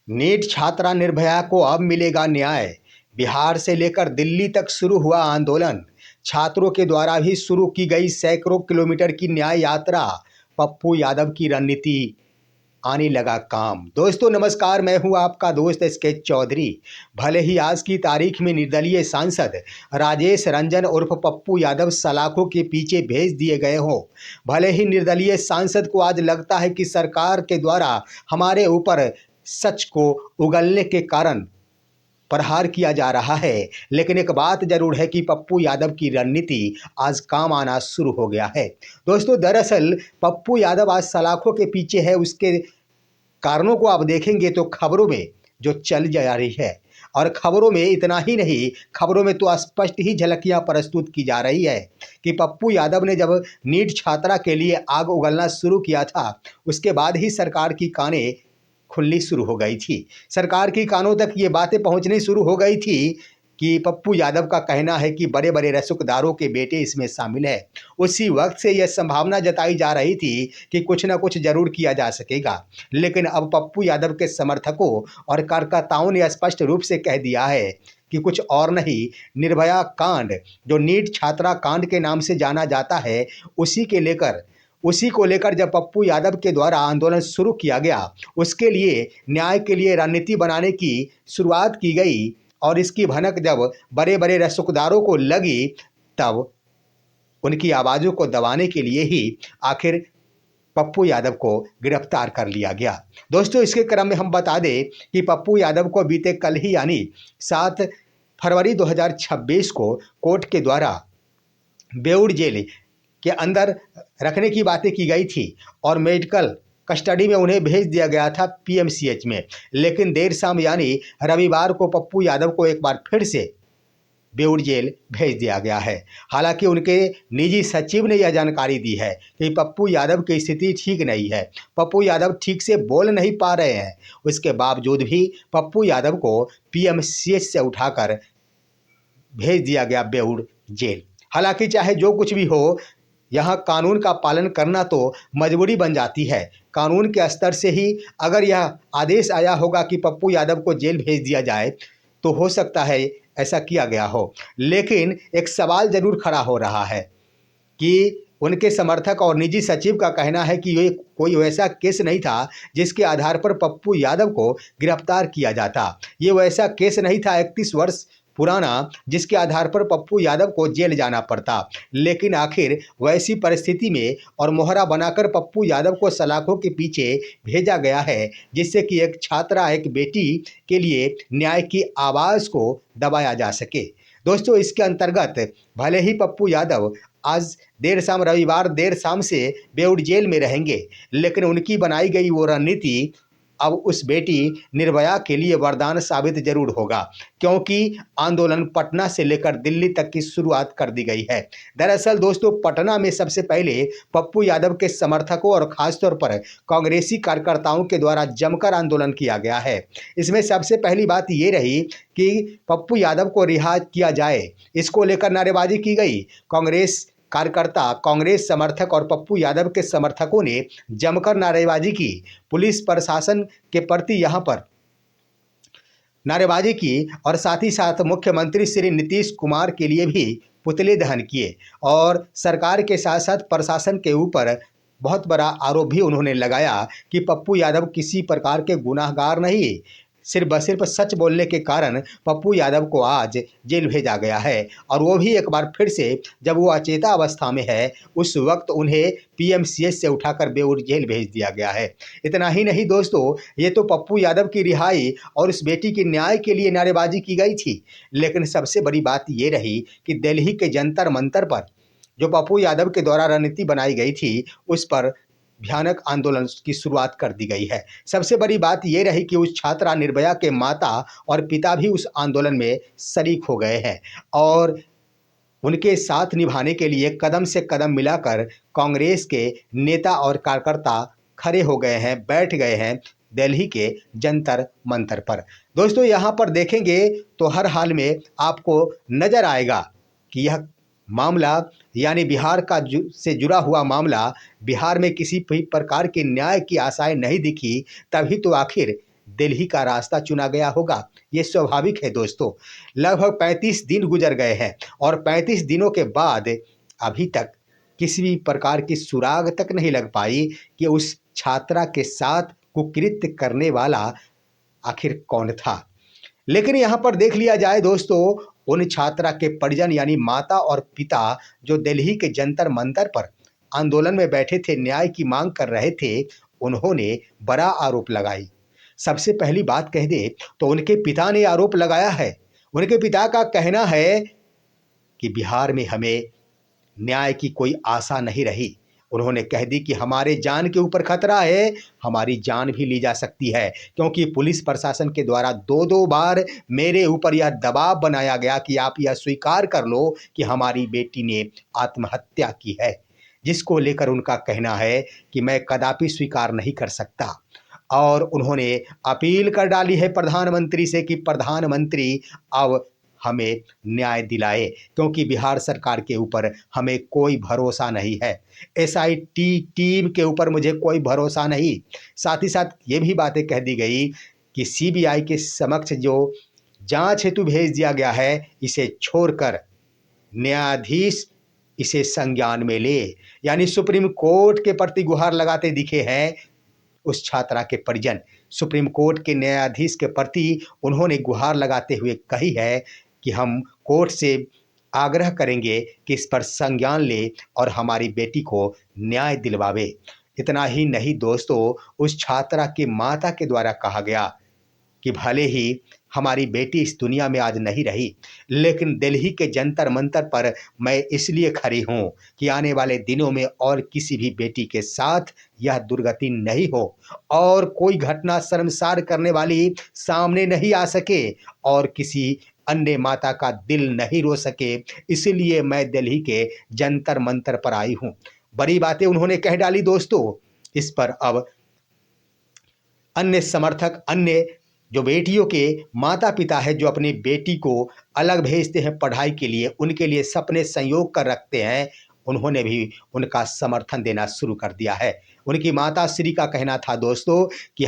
NEET छात्रा निर्भया को अब मिलेगा न्याय। बिहार से लेकर दिल्ली तक शुरू हुआ आंदोलन। छात्रों के द्वारा भी शुरू की गई सैकड़ों किलोमीटर की न्याय यात्रा। पप्पू यादव की रणनीति आने लगा काम। दोस्तों नमस्कार, मैं हूं आपका दोस्त एसके चौधरी। भले ही आज की तारीख में निर्दलीय सांसद राजेश रंजन उर्फ पप्पू यादव सलाखों के पीछे भेज दिए गए हों, भले ही निर्दलीय सांसद को आज लगता है कि सरकार के द्वारा हमारे ऊपर सच को उगलने के कारण प्रहार किया जा रहा है, लेकिन एक बात जरूर है कि पप्पू यादव की रणनीति आज काम आना शुरू हो गया है। दोस्तों दरअसल पप्पू यादव आज सलाखों के पीछे है। उसके कारणों को आप देखेंगे तो खबरों में जो चल जा रही है, और खबरों में इतना ही नहीं, खबरों में तो स्पष्ट ही झलकियां प्रस्तुत की जा रही है कि पप्पू यादव ने जब नीट छात्रा के लिए आग उगलना शुरू किया था, उसके बाद ही सरकार की कानें खुलनी शुरू हो गई थी। सरकार की कानों तक ये बातें पहुंचनी शुरू हो गई थी कि पप्पू यादव का कहना है कि बड़े बड़े रसूखदारों के बेटे इसमें शामिल है। उसी वक्त से यह संभावना जताई जा रही थी कि कुछ ना कुछ जरूर किया जा सकेगा, लेकिन अब पप्पू यादव के समर्थकों और कार्यकर्ताओं ने स्पष्ट रूप से कह दिया है कि कुछ और नहीं, निर्भया कांड जो नीट छात्रा कांड के नाम से जाना जाता है, उसी को लेकर जब पप्पू यादव के द्वारा आंदोलन शुरू किया गया, उसके लिए न्याय के लिए रणनीति बनाने की शुरुआत की गई, और इसकी भनक जब बड़े बड़े रसूखदारों को लगी, तब उनकी आवाज़ों को दबाने के लिए ही आखिर पप्पू यादव को गिरफ्तार कर लिया गया। दोस्तों इसके क्रम में हम बता दें कि पप्पू यादव को बीते कल ही यानी 7 फरवरी 2026 को कोर्ट के द्वारा बेऊर जेल के अंदर रखने की बातें की गई थी और मेडिकल कस्टडी में उन्हें भेज दिया गया था पीएमसीएच में। लेकिन देर शाम यानी रविवार को पप्पू यादव को एक बार फिर से बेऊर जेल भेज दिया गया है। हालांकि उनके निजी सचिव ने यह जानकारी दी है कि पप्पू यादव की स्थिति ठीक नहीं है, पप्पू यादव ठीक से बोल नहीं पा रहे हैं। उसके बावजूद भी पप्पू यादव को पीएमसीएच से उठाकर भेज दिया गया बेऊर जेल। हालांकि चाहे जो कुछ भी हो, यहाँ कानून का पालन करना तो मजबूरी बन जाती है। कानून के स्तर से ही अगर यह आदेश आया होगा कि पप्पू यादव को जेल भेज दिया जाए, तो हो सकता है ऐसा किया गया हो। लेकिन एक सवाल जरूर खड़ा हो रहा है कि उनके समर्थक और निजी सचिव का कहना है कि ये कोई वैसा केस नहीं था जिसके आधार पर पप्पू यादव को गिरफ्तार किया जाता। ये वैसा केस नहीं था 31 वर्ष पुराना जिसके आधार पर पप्पू यादव को जेल जाना पड़ता। लेकिन आखिर वैसी परिस्थिति में और मोहरा बनाकर पप्पू यादव को सलाखों के पीछे भेजा गया है, जिससे कि एक छात्रा, एक बेटी के लिए न्याय की आवाज़ को दबाया जा सके। दोस्तों इसके अंतर्गत भले ही पप्पू यादव आज रविवार देर शाम से बेऊर जेल में रहेंगे, लेकिन उनकी बनाई गई वो रणनीति अब उस बेटी निर्भया के लिए वरदान साबित जरूर होगा, क्योंकि आंदोलन पटना से लेकर दिल्ली तक की शुरुआत कर दी गई है। दरअसल दोस्तों पटना में सबसे पहले पप्पू यादव के समर्थकों और खासतौर पर कांग्रेसी कार्यकर्ताओं के द्वारा जमकर आंदोलन किया गया है। इसमें सबसे पहली बात ये रही कि पप्पू यादव को रिहा किया जाए, इसको लेकर नारेबाजी की गई। कांग्रेस कार्यकर्ता, कांग्रेस समर्थक और पप्पू यादव के समर्थकों ने जमकर नारेबाजी की। पुलिस प्रशासन के प्रति यहां पर नारेबाजी की और साथ ही साथ मुख्यमंत्री श्री नीतीश कुमार के लिए भी पुतले दहन किए, और सरकार के साथ साथ प्रशासन के ऊपर बहुत बड़ा आरोप भी उन्होंने लगाया कि पप्पू यादव किसी प्रकार के गुनाहगार नहीं, सिर्फ सच बोलने के कारण पप्पू यादव को आज जेल भेजा गया है, और वो भी एक बार फिर से जब वो अचेता अवस्था में है, उस वक्त उन्हें पीएमसीएच से उठाकर बेऊर जेल भेज दिया गया है। इतना ही नहीं दोस्तों, ये तो पप्पू यादव की रिहाई और उस बेटी के न्याय के लिए नारेबाजी की गई थी, लेकिन सबसे बड़ी बात ये रही कि दिल्ली के जंतर मंतर पर जो पप्पू यादव के द्वारा रणनीति बनाई गई थी, उस पर भयानक आंदोलन की शुरुआत कर दी गई है। सबसे बड़ी बात यह रही कि उस छात्रा निर्भया के माता और पिता भी उस आंदोलन में शरीक हो गए हैं, और उनके साथ निभाने के लिए कदम से कदम मिलाकर कांग्रेस के नेता और कार्यकर्ता खड़े हो गए हैं, बैठ गए हैं दिल्ली के जंतर मंतर पर। दोस्तों यहाँ पर देखेंगे तो हर हाल में आपको नजर आएगा कि यह मामला यानी बिहार का से जुड़ा हुआ मामला, बिहार में किसी भी प्रकार के न्याय की आशाएं नहीं दिखी, तभी तो आखिर दिल्ली का रास्ता चुना गया होगा। ये स्वाभाविक है दोस्तों। लगभग 35 दिन गुजर गए हैं और 35 दिनों के बाद अभी तक किसी भी प्रकार की सुराग तक नहीं लग पाई कि उस छात्रा के साथ कुकृत्य करने वाला आखिर कौन था। लेकिन यहाँ पर देख लिया जाए दोस्तों, उन छात्रा के परिजन यानी माता और पिता जो दिल्ली के जंतर मंतर पर आंदोलन में बैठे थे, न्याय की मांग कर रहे थे, उन्होंने बड़ा आरोप लगाई। सबसे पहली बात कह दे तो उनके पिता ने आरोप लगाया है। उनके पिता का कहना है कि बिहार में हमें न्याय की कोई आशा नहीं रही। उन्होंने कह दी कि हमारे जान के ऊपर खतरा है, हमारी जान भी ली जा सकती है, क्योंकि पुलिस प्रशासन के द्वारा 2-2 बार मेरे ऊपर यह दबाव बनाया गया कि आप यह स्वीकार कर लो कि हमारी बेटी ने आत्महत्या की है, जिसको लेकर उनका कहना है कि मैं कदापि स्वीकार नहीं कर सकता। और उन्होंने अपील कर डाली है प्रधानमंत्री से कि प्रधानमंत्री अब हमें न्याय दिलाए, क्योंकि बिहार सरकार के ऊपर हमें कोई भरोसा नहीं है। एसआईटी टीम के ऊपर मुझे कोई भरोसा नहीं। साथ ही साथ ये भी बातें कह दी गई कि सीबीआई के समक्ष जो जांच हेतु भेज दिया गया है, इसे छोड़कर न्यायाधीश इसे संज्ञान में ले। यानी सुप्रीम कोर्ट के प्रति गुहार लगाते दिखे हैं उस छात्रा के परिजन। सुप्रीम कोर्ट के न्यायाधीश के प्रति उन्होंने गुहार लगाते हुए कही है कि हम कोर्ट से आग्रह करेंगे कि इस पर संज्ञान ले और हमारी बेटी को न्याय दिलवावे। इतना ही नहीं दोस्तों, उस छात्रा की माता के द्वारा कहा गया कि भले ही हमारी बेटी इस दुनिया में आज नहीं रही, लेकिन दिल्ली के जंतर मंतर पर मैं इसलिए खड़ी हूँ कि आने वाले दिनों में और किसी भी बेटी के साथ यह दुर्गति नहीं हो और कोई घटना शर्मसार करने वाली सामने नहीं आ सके और किसी अन्य माता का दिल नहीं रो सके। इसलिए मैं दिल्ली के जंतर मंतर पर आई हूँ। बड़ी बातें उन्होंने कह डाली दोस्तों। इस पर अब अन्य समर्थक, अन्य जो बेटियों के माता पिता है, जो अपनी बेटी को अलग भेजते हैं पढ़ाई के लिए, उनके लिए सपने संयोग कर रखते हैं, उन्होंने भी उनका समर्थन देना शुरू कर दिया है। उनकी माता श्री का कहना था दोस्तों कि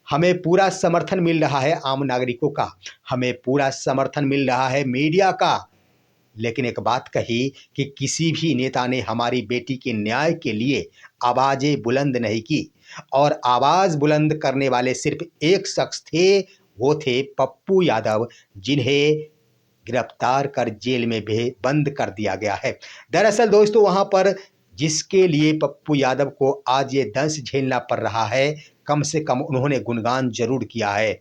हमें पूरा समर्थन मिल रहा है आम नागरिकों का, हमें पूरा समर्थन मिल रहा है मीडिया का। लेकिन एक बात कही कि किसी भी नेता ने हमारी बेटी के न्याय के लिए आवाज़ें बुलंद नहीं की, और आवाज़ बुलंद करने वाले सिर्फ एक शख्स थे, वो थे पप्पू यादव, जिन्हें गिरफ्तार कर जेल में बंद कर दिया गया है। दरअसल दोस्तों, वहाँ पर जिसके लिए पप्पू यादव को आज ये दंश झेलना पड़ रहा है, कम से कम उन्होंने गुणगान जरूर किया है।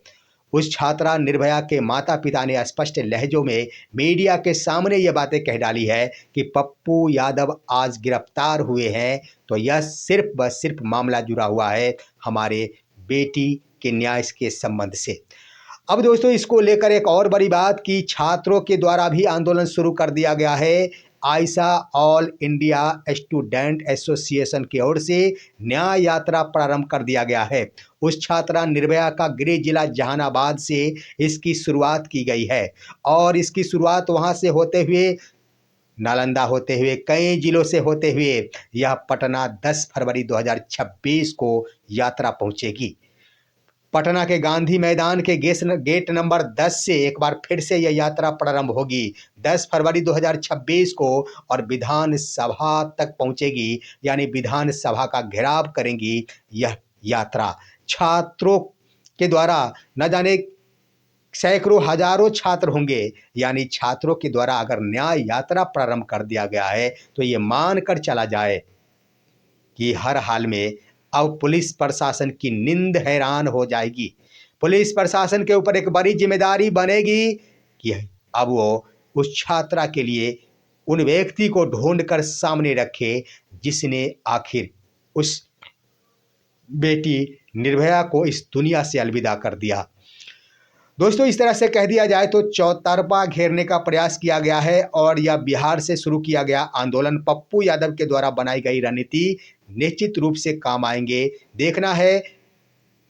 उस छात्रा निर्भया के माता पिता ने स्पष्ट लहजों में मीडिया के सामने ये बातें कह डाली है कि पप्पू यादव आज गिरफ्तार हुए हैं तो यह सिर्फ व सिर्फ मामला जुड़ा हुआ है हमारे बेटी के न्याय के संबंध से। अब दोस्तों, इसको लेकर एक और बड़ी बात कि छात्रों के द्वारा भी आंदोलन शुरू कर दिया गया है। Ayesha all India student association की ओर से न्याय यात्रा प्रारंभ कर दिया गया है। उस छात्रा निर्भया का गृह जिला जहानाबाद से इसकी शुरुआत की गई है और इसकी शुरुआत वहां से होते हुए, नालंदा होते हुए, कई जिलों से होते हुए यह पटना 10 फरवरी 2026 को यात्रा पहुंचेगी। पटना के गांधी मैदान के गेट नंबर 10 से एक बार फिर से यह यात्रा प्रारंभ होगी 10 फरवरी 2026 को और विधानसभा तक पहुंचेगी, यानी विधानसभा का घेराव करेंगी यह यात्रा। छात्रों के द्वारा न जाने सैकड़ों हजारों छात्र होंगे, यानी छात्रों के द्वारा अगर न्याय यात्रा प्रारंभ कर दिया गया है तो ये मान कर चला जाए कि हर हाल में अब पुलिस प्रशासन की नींद हैरान हो जाएगी। पुलिस प्रशासन के ऊपर एक बड़ी जिम्मेदारी बनेगी कि अब वो उस छात्रा के लिए उन व्यक्ति को ढूंढकर सामने रखे जिसने आखिर उस बेटी निर्भया को इस दुनिया से अलविदा कर दिया। दोस्तों, इस तरह से कह दिया जाए तो चौतरफा घेरने का प्रयास किया गया है और यह बिहार से शुरू किया गया आंदोलन पप्पू यादव के द्वारा बनाई गई रणनीति निश्चित रूप से काम आएंगे। देखना है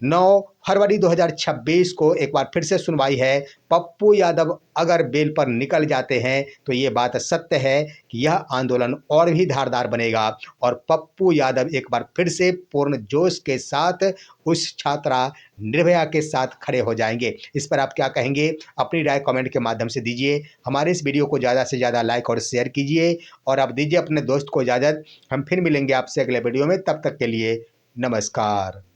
9 फरवरी 2026 को एक बार फिर से सुनवाई है। पप्पू यादव अगर बेल पर निकल जाते हैं तो ये बात सत्य है कि यह आंदोलन और भी धारदार बनेगा और पप्पू यादव एक बार फिर से पूर्ण जोश के साथ उस छात्रा निर्भया के साथ खड़े हो जाएंगे। इस पर आप क्या कहेंगे? अपनी राय कमेंट के माध्यम से दीजिए। हमारे इस वीडियो को ज़्यादा से ज़्यादा लाइक और शेयर कीजिए और आप दीजिए अपने दोस्त को इजाज़त। हम फिर मिलेंगे आपसे अगले वीडियो में। तब तक के लिए नमस्कार।